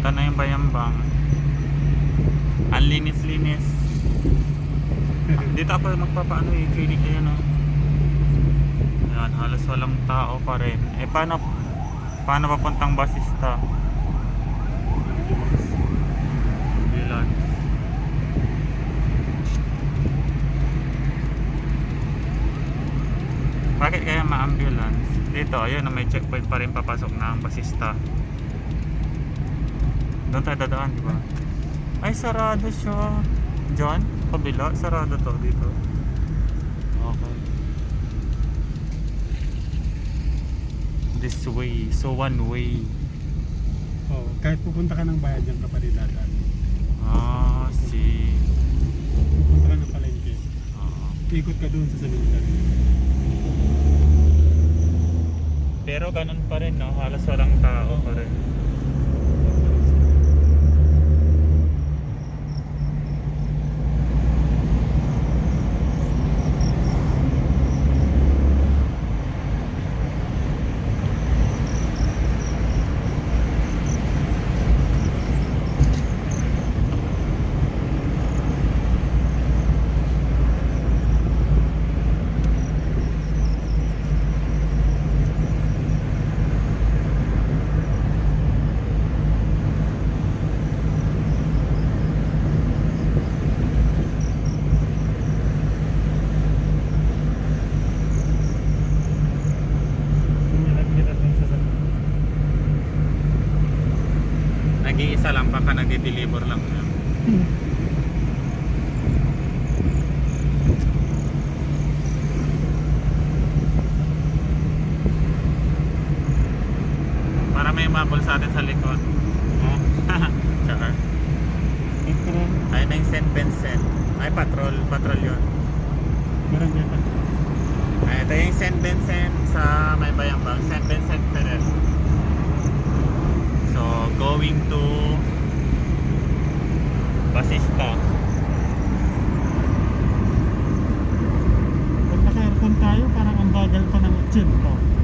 Ito na yung Bayambang. Ang linis-linis. Dito ako magpapaano yung clinic na yun, oh. Ayan, halos walang tao pa rin. Eh paano papuntang Basista? Ambulance. Bakit kaya ma-ambulance? Dito, ayun, may checkpoint pa rin papasok na ang Basista. Doon tayo dadaan, di ba? Ay, sarado siya. John, kabila, sarado to dito. Okay. This way, so one way. Oh, kahit pupunta ka ng bayan dyan ka pa rin dadaan. Ah, see. Pupunta ka ng palengke. Ikot ka doon sa cemetery. Pero ganun pa rin, no? Halos walang tao pa rin. Nag-iisa lang, baka nagde-deliver lang siya. Para may mabol sa atin sa likod. Oh. Tsaka ay na yung St. Vincent. Ay, patrol yun. Meron dyan pa. Ay, ito yung St. Vincent sa may Bayambang, St. Vincent Ferrer. So, going to Basista. Pag naka-aircon tayo, parang ang bagal pa ng 80.